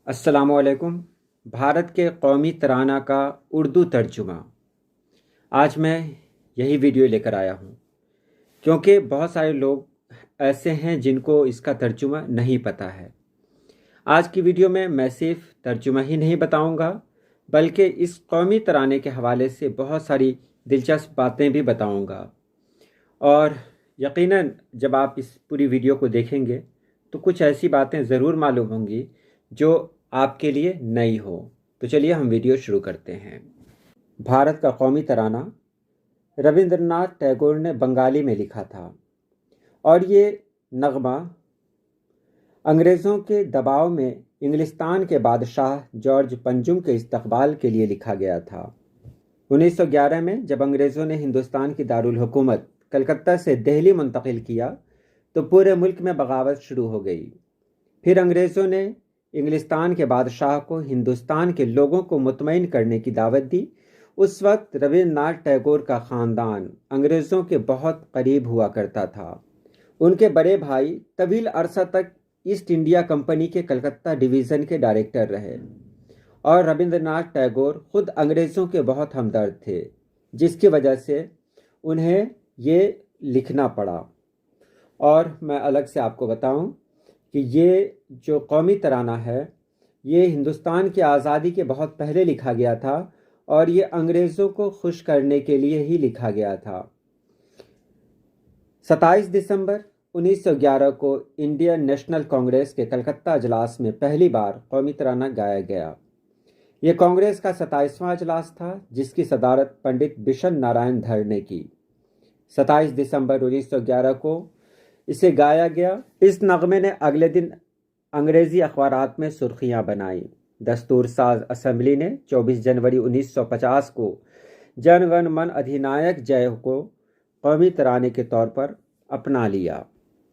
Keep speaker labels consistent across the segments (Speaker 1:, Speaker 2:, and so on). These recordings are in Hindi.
Speaker 1: अस्सलामु अलैकुम। भारत के कौमी तराना का उर्दू तर्जुमा आज मैं यही वीडियो लेकर आया हूँ, क्योंकि बहुत सारे लोग ऐसे हैं जिनको इसका तर्जुमा नहीं पता है। आज की वीडियो में मैं सिर्फ तर्जुमा ही नहीं बताऊँगा, बल्कि इस कौमी तराने के हवाले से बहुत सारी दिलचस्प बातें भी बताऊँगा। और यकीनन जब आप इस पूरी वीडियो को देखेंगे तो कुछ ऐसी बातें ज़रूर मालूम होंगी जो आपके लिए नई हो। तो चलिए हम वीडियो शुरू करते हैं। भारत का कौमी तराना रविंद्रनाथ टैगोर ने बंगाली में लिखा था और ये नगमा अंग्रेज़ों के दबाव में इंग्लिस्तान के बादशाह जॉर्ज पंजुम के इस्तकबाल के लिए लिखा गया था। 1911 में जब अंग्रेज़ों ने हिंदुस्तान की दारुल हुकूमत कलकत्ता से दिल्ली मुंतकिल किया तो पूरे मुल्क में बगावत शुरू हो गई। फिर अंग्रेज़ों ने इंग्लिस्तान के बादशाह को हिंदुस्तान के लोगों को मुतमईन करने की दावत दी। उस वक्त रविंद्रनाथ टैगोर का ख़ानदान अंग्रेज़ों के बहुत करीब हुआ करता था। उनके बड़े भाई तवील अरसा तक ईस्ट इंडिया कंपनी के कलकत्ता डिवीज़न के डायरेक्टर रहे और रविंद्रनाथ टैगोर खुद अंग्रेज़ों के बहुत हमदर्द थे, जिसकी वजह से उन्हें ये लिखना पड़ा। और मैं अलग से आपको बताऊं कि ये जो कौमी तराना है ये हिंदुस्तान की आज़ादी के बहुत पहले लिखा गया था और ये अंग्रेज़ों को खुश करने के लिए ही लिखा गया था। 27 दिसंबर 1911 को इंडियन नेशनल कांग्रेस के कलकत्ता अजलास में पहली बार कौमी तराना गाया गया। ये कांग्रेस का 27वां अजलास था, जिसकी सदारत पंडित बिशन नारायण धर ने की। 27 दिसंबर 1911 को इसे गाया गया। इस नगमे ने अगले दिन अंग्रेज़ी अखबारात में सुर्खियां बनाई। दस्तूर साज असम्बली ने 24 जनवरी 1950 को जन गण मन अधिनायक जय को कौमी तराने के तौर पर अपना लिया।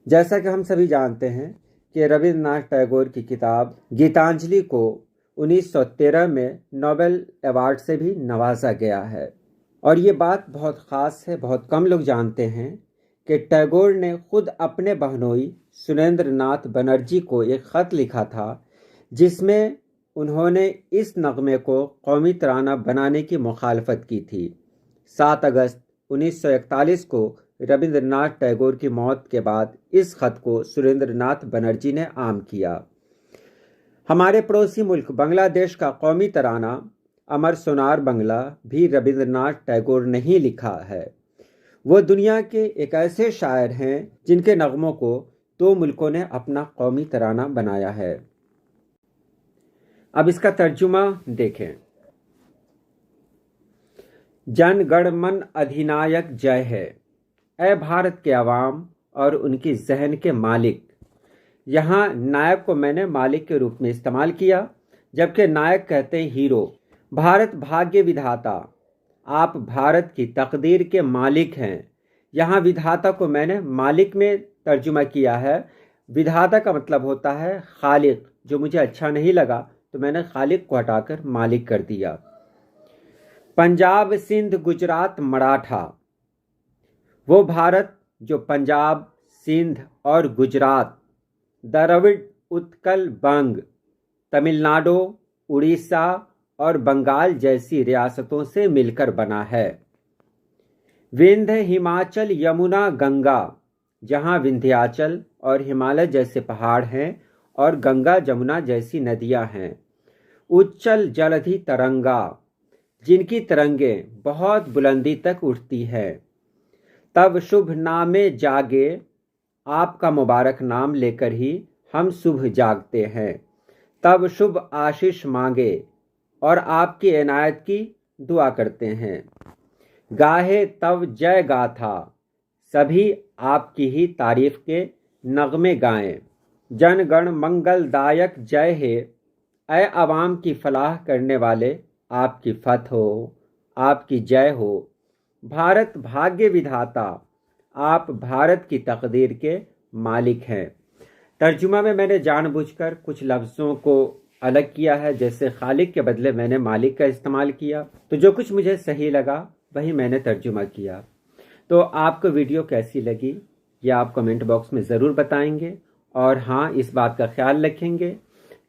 Speaker 1: जैसा कि हम सभी जानते हैं कि रविंद्रनाथ टैगोर की किताब गीतांजलि को 1913 में नोबेल अवार्ड से भी नवाजा गया है। और ये बात बहुत ख़ास है, बहुत कम लोग जानते हैं कि टैगोर ने खुद अपने बहनोई सुरेंद्र नाथ बनर्जी को एक ख़त लिखा था, जिसमें उन्होंने इस नगमे को कौमी तराना बनाने की मुखालफत की थी। 7 अगस्त 1941 को रविंद्रनाथ टैगोर की मौत के बाद इस ख़त को सुरेंद्र नाथ बनर्जी ने आम किया। हमारे पड़ोसी मुल्क बांग्लादेश का कौमी तराना अमर सोनार बंगला भी रविंद्रनाथ टैगोर ने ही लिखा है। वो दुनिया के एक ऐसे शायर हैं जिनके नगमों को 2 मुल्कों ने अपना कौमी तराना बनाया है। अब इसका तर्जुमा देखें। जन गण मन अधिनायक जय है, ऐ भारत के अवाम और उनकी जहन के मालिक। यहाँ नायक को मैंने मालिक के रूप में इस्तेमाल किया, जबकि नायक कहते हैं हीरो। भारत भाग्य विधाता, आप भारत की तकदीर के मालिक हैं। यहाँ विधाता को मैंने मालिक में तर्जुमा किया है। विधाता का मतलब होता है खालिक, जो मुझे अच्छा नहीं लगा तो मैंने खालिक को हटाकर मालिक कर दिया। पंजाब सिंध गुजरात मराठा, वो भारत जो पंजाब सिंध और गुजरात, द्रविड़ उत्कल बंग, तमिलनाडु उड़ीसा और बंगाल जैसी रियासतों से मिलकर बना है। विंध्य हिमाचल यमुना गंगा, जहाँ विंध्याचल और हिमालय जैसे पहाड़ हैं और गंगा जमुना जैसी नदियाँ हैं। उच्चल जलधि तरंगा, जिनकी तरंगें बहुत बुलंदी तक उठती हैं। तब शुभ नामे जागे, आपका मुबारक नाम लेकर ही हम सुबह जागते हैं। तब शुभ आशीष मांगे और आपकी इनायत की दुआ करते हैं। गाहे तब जय गाथा, सभी आपकी ही तारीफ के नगमे गाएं। जन गण मंगलदायक जय है, ऐ अवाम की फलाह करने वाले, आपकी फतह हो, आपकी जय हो। भारत भाग्य विधाता, आप भारत की तकदीर के मालिक हैं। तर्जुमा में मैंने जानबूझकर कुछ लफ्ज़ों को अलग किया है, जैसे खालिक के बदले मैंने मालिक का इस्तेमाल किया। तो जो कुछ मुझे सही लगा वही मैंने तर्जुमा किया। तो आपको वीडियो कैसी लगी ये आप कमेंट बॉक्स में ज़रूर बताएंगे। और हाँ, इस बात का ख्याल रखेंगे